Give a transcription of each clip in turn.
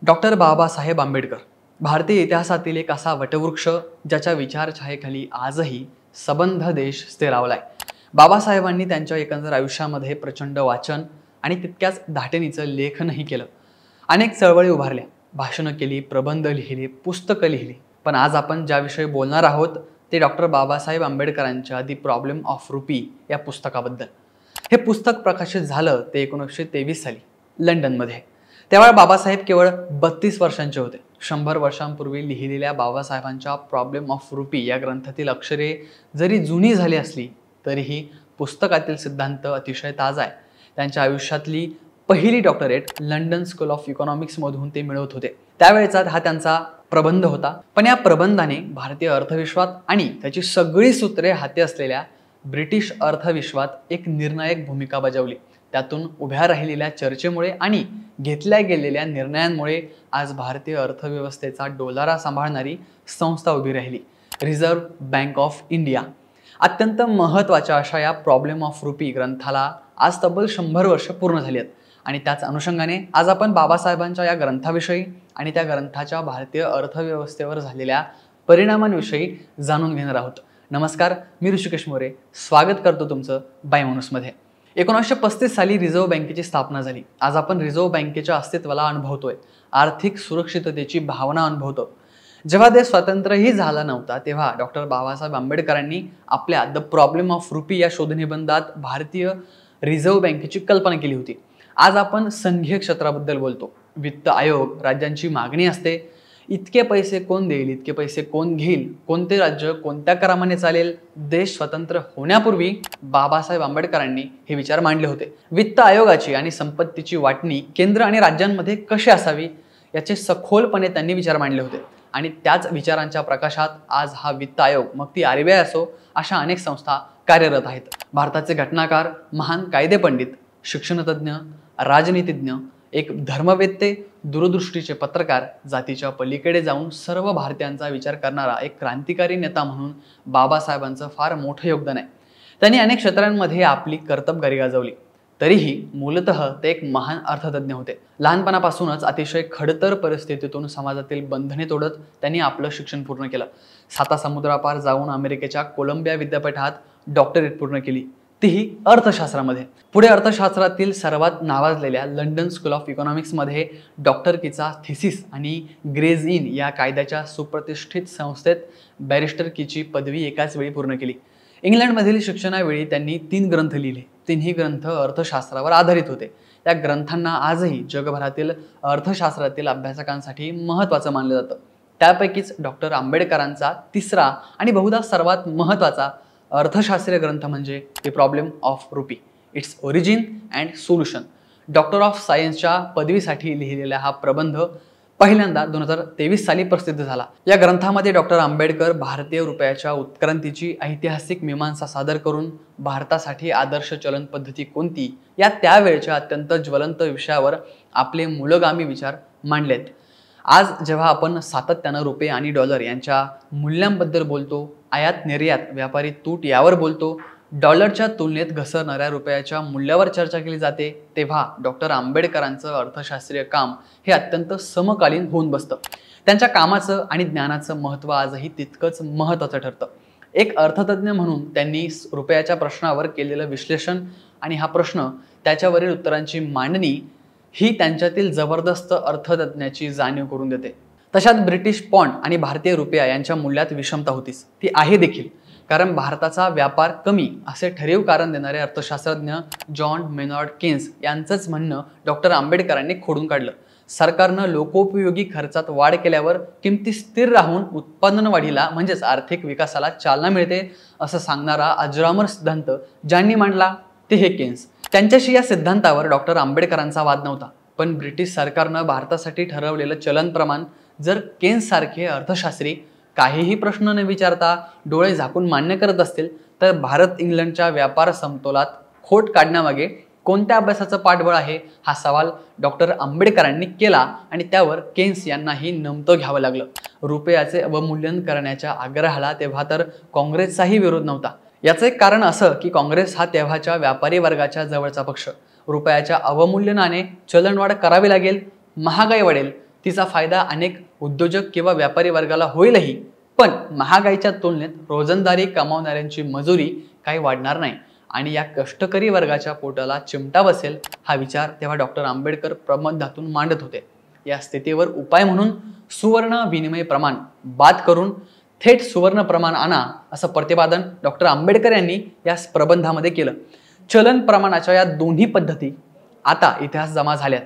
Doctor Babasaheb Ambedkar भारतीय इतिहासातील एक असा वटवृक्ष ज्याच्या विचारछायेखाली आजही सबंध देश स्थिरावलाय। बाबासाहेबांनी त्यांच्या एकंदर आयुष्यामध्ये प्रचंड वाचन आणि तितक्याच धाटेनीचं लेखनही केलं। अनेक चळवळी उभारल्या, भाषणं केली, प्रबंध लिहिले, पुस्तकं लिहिली। पण आज आपण ज्या विषयी बोलणार आहोत ते डॉक्टर बाबासाहेब आंबेडकरांच्या दी प्रॉब्लेम ऑफ रुपी या पुस्तकाबद्दल। हे पुस्तक प्रकाशित झालं ते 1923 साली लंडनमध्ये। तेव्हा बाबासाहेब केवळ 32 वर्षांचे होते। 100 वर्षांपूर्वी लिहिलेल्या बाबासाहेबांच्या प्रॉब्लेम ऑफ रुपी या ग्रंथातील अक्षरे जरी जुनी झाली असली तरीही पुस्तकातील सिद्धांत अतिशय ताजा आहे। त्यांच्या आयुष्यातली पहिली doctorate London school of economics मधून ते मिळवत होते। त्यावेळेचा हा त्यांचा प्रबंध होता। पण या प्रबंधाने भारतीय अर्थविश्वात आणि त्याची सगळी सूत्रे हाती असलेल्या ब्रिटिश अर्थविश्वात एक निर्णायक भूमिका बजावली। त्यातून उभ्या राहिलेल्या चर्चेमुळे आणि घेतल्या गेलेल्या निर्णयांमुळे आज भारतीय अर्थव्यवस्थेचा डोलारा सांभाळणारी संस्था उभी राहिली, रिझर्व्ह बँक ऑफ इंडिया। अत्यंत महत्त्वाच्या अशा या प्रॉब्लेम ऑफ रुपी ग्रंथाला आज तब्बल 100 वर्ष पूर्ण झाली आहेत आणि त्याच अनुषंगाने आज आपण बाबासाहेबांच्या या ग्रंथाविषयी आणि त्या ग्रंथाच्या भारतीय अर्थव्यवस्थेवर झालेल्या परिणामांविषयी जाणून घेणार आहोत। नमस्कार, मी ऋषिकेश मोरे स्वागत करतो तुमचं बाय माणूसमध्ये। 1935 साली रिझर्व्ह बँकेची स्थापना झाली। आज आपण रिझर्व्ह बँकेच्या अस्तित्वाला अनुभवतोय, आर्थिक सुरक्षिततेची भावना अनुभवतो। जेव्हा देश स्वतंत्रही झाला नव्हता तेव्हा डॉक्टर बाबासाहेब आंबेडकरांनी आपल्या द प्रॉब्लेम ऑफ रुपी या शोधनिबंधात भारतीय रिझर्व्ह बँकेची कल्पना केली होती। आज आपण संघीय क्षेत्राबद्दल बोलतो, वित्त आयोग, राज्यांची मागणी असते, इतके पैसे कोण देईल, इतके पैसे कोण घेईल, कोणते राज्य कोणत्या क्रमाने चालेल। देश स्वतंत्र होण्यापूर्वी बाबासाहेब आंबेडकरांनी हे विचार मांडले होते। वित्त आयोगाची आणि संपत्तीची वाटणी केंद्र आणि राज्यांमध्ये कशी असावी याचे सखोलपणे त्यांनी विचार मांडले होते आणि त्याच विचारांच्या प्रकाशात आज हा वित्त आयोग, मग ती RBI असो, अशा अनेक संस्था कार्यरत आहेत। भारताचे घटनाकार, महान कायदेपंडित, शिक्षणतज्ञ, राजनीतिज्ञ, एक धर्मवेत्ते, दूरदृष्टीचे पत्रकार, जातीच्या पलीकडे जाऊन सर्व भारतीयांचा विचार करणारा एक क्रांतिकारी नेता म्हणून बाबासाहेबांचं फार मोठं योगदान आहे। त्यांनी अनेक क्षेत्रांमध्ये आपली कर्तबगारी गाजवली। तरीही मूलतः ते एक महान अर्थतज्ञ होते। लहानपणापासूनच अतिशय खडतर परिस्थितीतून समाजातील बंधने तोडत त्यांनी आपलं शिक्षण पूर्ण केलं। 7 समुद्रापार जाऊन अमेरिकेच्या कोलंबिया विद्यापीठात डॉक्टरेट पूर्ण केली, तीही अर्थशास्त्रामध्ये। पुढे अर्थशास्त्रातील सर्वात नावाजलेल्या लंडन स्कूल ऑफ इकॉनॉमिक्स मध्ये डॉक्टरकीचा थिसिस आणि ग्रेज इन या कायद्याच्या सुप्रतिष्ठित संस्थेत बॅरिस्टरकीची पदवी एकाच वेळी पूर्ण केली। इंग्लंडमधील शिक्षणावेळी त्यांनी 3 ग्रंथ लिहिले। तिन्ही ग्रंथ अर्थशास्त्रावर आधारित होते। त्या ग्रंथांना आजही जगभरातील अर्थशास्त्रातील अभ्यासकांसाठी महत्त्वाचं मानलं जातं। त्यापैकीच डॉक्टर आंबेडकरांचा तिसरा आणि बहुधा सर्वात महत्त्वाचा अर्थशास्त्रीय ग्रंथ म्हणजे the problem of rupee, its origin and solution. Doctor of सायन्सच्या पदवीसाठी लिहिलेला हा प्रबंध पहिल्यांदा 2023 साली प्रसिद्ध झाला। या ग्रंथामध्ये डॉक्टर आंबेडकर भारतीय रुपयाच्या उत्क्रांतीची ऐतिहासिक मीमांसा सादर करून भारतासाठी आदर्श चलन पद्धती कोणती या त्यावेळच्या अत्यंत ज्वलंत विषयावर आपले मूलगामी विचार मांडलेत। आज जेव्हा आपण सातत्यानं रुपये आणि डॉलर यांच्या मूल्यांबद्दल बोलतो, आयात निर्यात, व्यापारी तूट यावर बोलतो, डॉलरच्या तुलनेत घसरणाऱ्या रुपयाच्या मूल्यावर चर्चा केली जाते, तेव्हा डॉक्टर आंबेडकरांचं अर्थशास्त्रीय काम हे अत्यंत समकालीन होऊन बसतं। त्यांच्या कामाचं आणि ज्ञानाचं महत्त्व आजही तितकंच महत्त्वाचं ठरतं। एक अर्थतज्ञ म्हणून त्यांनी रुपयाच्या प्रश्नावर केलेलं विश्लेषण आणि हा प्रश्न त्याच्यावरील उत्तरांची मांडणी ही त्यांच्यातील जबरदस्त अर्थतज्ञाची जाणीव करून देते। तशात ब्रिटिश पॉन्ड आणि भारतीय रुपया यांच्या मूल्यात विषमता होतीच, ती आहे देखील, कारण भारताचा व्यापार कमी असे ठरीव कारण देणारे अर्थशास्त्रज्ञ जॉन मेनॉर्ड केन्स यांचंच म्हणणं डॉक्टर आंबेडकरांनी खोडून काढलं। सरकारनं लोकोपयोगी खर्चात वाढ केल्यावर किमती स्थिर राहून उत्पादन वाढीला म्हणजेच आर्थिक विकासाला चालना मिळते असं सांगणारा अजरामर सिद्धांत ज्यांनी मांडला ते हे केन्स। त्यांच्याशी या सिद्धांतावर डॉक्टर आंबेडकरांचा वाद नव्हता, पण ब्रिटिश सरकारनं भारतासाठी ठरवलेलं चलन प्रमाण जर केन्स सारखे अर्थशास्त्री काहीही प्रश्न न विचारता डोळे झाकून मान्य करत असतील तर भारत इंग्लंडच्या व्यापार समतोलात खोट काढण्यामागे कोणत्या अभ्यासाचं पाठबळ आहे हा सवाल डॉक्टर आंबेडकरांनी केला आणि त्यावर केन्स यांनाही नमतं घ्यावं लागलं। रुपयाचे अवमूल्यन करण्याच्या आग्रहाला तेव्हा तर काँग्रेसचाही विरोध नव्हता। याचं एक कारण असं की काँग्रेस हा तेव्हाच्या व्यापारी वर्गाच्या जवळचा पक्ष। रुपयाच्या अवमूल्यनाने चलनवाढ करावी लागेल, महागाई वाढेल, तिचा फायदा अनेक उद्योजक किंवा व्यापारी वर्गाला होईलही, पण महागाईच्या तुलनेत रोजंदारी कमावणाऱ्यांची मजुरी काही वाढणार नाही आणि या कष्टकरी वर्गाच्या पोटाला चिमटा बसेल हा विचार तेव्हा डॉक्टर आंबेडकर प्रबंधातून मांडत होते. या स्थितीवर उपाय म्हणून सुवर्ण विनिमय प्रमाण बाद करून थेट सुवर्ण प्रमाण आणा असं प्रतिपादन डॉक्टर आंबेडकर यांनी या प्रबंधामध्ये केलं. चलन प्रमाणाच्या या दोन्ही पद्धती आता इतिहास जमा झाल्यात.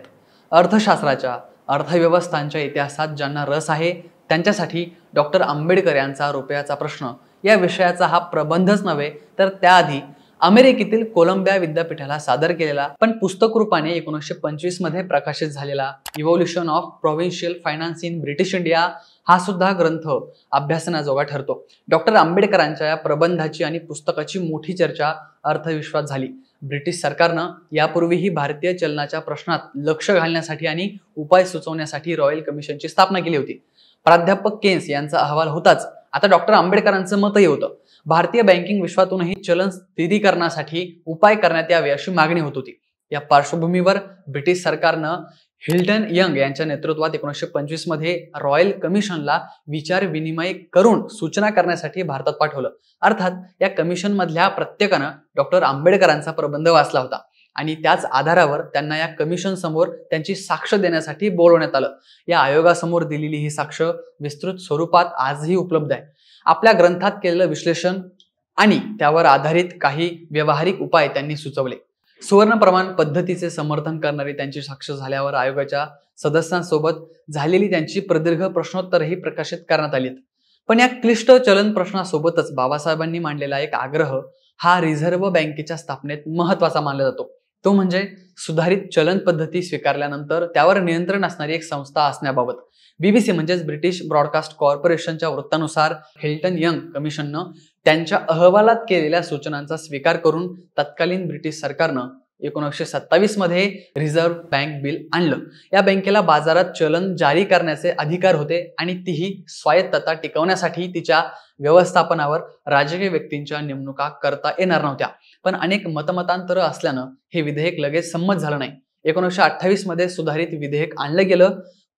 अर्थशास्त्राच्या अर्थव्यवस्थांच्या इतिहासात ज्यांना रस आहे त्यांच्यासाठी डॉक्टर आंबेडकर यांचा रुपयाचा प्रश्न या विषयाचा हा प्रबंधच नव्हे तर त्याआधी अमेरिकेतील कोलंबिया विद्यापीठाला सादर केलेला पण पुस्तक रूपाने 1925 मध्ये प्रकाशित झालेला evolution of provincial finance in British India हा सुद्धा ग्रंथ अभ्यासनाजोगा ठरतो. डॉक्टर आंबेडकरांच्या या प्रबंधाची आणि पुस्तकाची मोठी चर्चा अर्थविश्वात झाली. ब्रिटिश सरकारनं यापूर्वीही भारतीय चलनाच्या प्रश्नात लक्ष घालण्यासाठी आणि उपाय सुचवण्यासाठी रॉयल कमिशनची स्थापना केली होती. प्राध्यापक केन्स यांचा अहवाल होताच. आता डॉक्टर आंबेडकरांचं मतही होतं. भारतीय बँकिंग विश्वातूनही चलन स्थिरीकरणासाठी उपाय करण्यात यावे अशी मागणी होत होती. या पार्श्वभूमीवर ब्रिटिश सरकारनं हिल्टन यंग यांच्या नेतृत्वात 1925 मध्ये रॉयल कमिशनला विचार विनिमय करून सूचना करण्यासाठी भारतात पाठवलं. अर्थात या कमिशन मधल्या प्रत्येकानं डॉक्टर आंबेडकरांचा प्रबंध वाचला होता आणि त्याच आधारावर त्यांना या कमिशन समोर त्यांची साक्ष देण्यासाठी बोलवण्यात आलं. या आयोगासमोर दिलेली ही साक्ष विस्तृत स्वरूपात आजही उपलब्ध आहे. आपल्या ग्रंथात केलेलं विश्लेषण आणि त्यावर आधारित काही व्यावहारिक उपाय त्यांनी सुचवले. सुवर्ण प्रमाण पद्धतीचे समर्थन करणारी त्यांची साक्ष झाल्यावर आयोगाच्या सदस्यांसोबत झालेली त्यांची प्रदीर्घ प्रश्नोत्तरही प्रकाशित करण्यात आली. पण या क्लिष्ट चलन प्रश्नासोबतच बाबासाहेबांनी मांडलेला एक आग्रह हा रिझर्व्ह बँकेच्या स्थापनेत महत्वाचा मानला जातो. तो म्हणजे सुधारित चलन पद्धती स्वीकारल्यानंतर त्यावर नियंत्रण असणारी एक संस्था असण्याबाबत. BBC म्हणजेच ब्रिटिश ब्रॉडकास्ट कॉर्पोरेशनच्या वृत्तानुसार हिल्टन यंग कमिशननं त्यांच्या अहवालात केलेल्या सूचनांचा स्वीकार करून तत्कालीन ब्रिटिश सरकारनं 1927 मध्ये रिझर्व्ह बँक बिल आणलं. या बँकेला बाजारात चलन जारी करण्याचे अधिकार होते आणि तीही स्वायत्तता टिकवण्यासाठी तिच्या व्यवस्थापनावर राजकीय व्यक्तींच्या नेमणुका करता येणार नव्हत्या. पण अनेक मतमतांतर असल्यानं हे विधेयक लगेच संमत झालं नाही. 1928 मध्ये सुधारित विधेयक आणलं गेलं,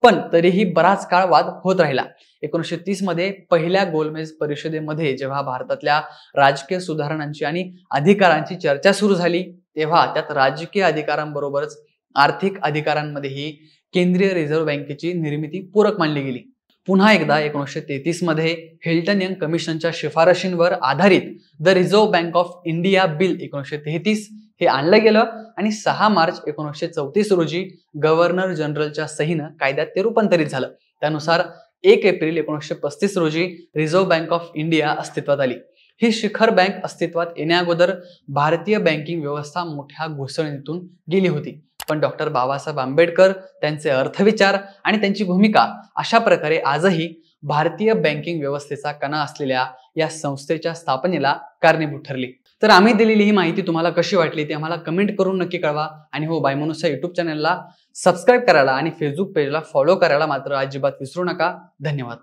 पण तरीही बराच काळ वाद होत राहिला. 1930 मध्ये पहिल्या गोलमेज परिषदेमध्ये जेव्हा भारतातल्या राजकीय सुधारणांची आणि अधिकारांची चर्चा सुरू झाली तेव्हा त्यात राजकीय अधिकारांबरोबरच आर्थिक अधिकारांमध्येही केंद्रीय रिझर्व्ह बँकेची निर्मिती पूरक मानली गेली. पुन्हा एकदा 1933 मध्ये हिल्टन यंग कमिशनच्या शिफारशींवर आधारित the reserve bank of India bill 1933 हे आणलं गेलं आणि 6 मार्च 1934 रोजी गव्हर्नर जनरलच्या सहीनं कायद्यात ते रूपांतरित झालं. त्यानुसार 1 एप्रिल 1935 रोजी रिझर्व्ह बँक ऑफ इंडिया अस्तित्वात आली. ही शिखर बँक अस्तित्वात येण्याअगोदर भारतीय बँकिंग व्यवस्था मोठ्या घुसळणीतून गेली होती. पण डॉक्टर बाबासाहेब आंबेडकर, त्यांचे अर्थविचार आणि त्यांची भूमिका अशा प्रकारे आजही भारतीय बँकिंग व्यवस्थेचा कणा असलेल्या या संस्थेच्या स्थापनेला कारणीभूत ठरली. तर आम्ही दिलेली ही माहिती तुम्हाला कशी वाटली ते आम्हाला कमेंट करून नक्की कळवा. आणि हो, बायमनुष्य युट्यूब चॅनलला सबस्क्राईब करायला आणि फेसबुक पेजला फॉलो करायला मात्र अजिबात विसरू नका. धन्यवाद.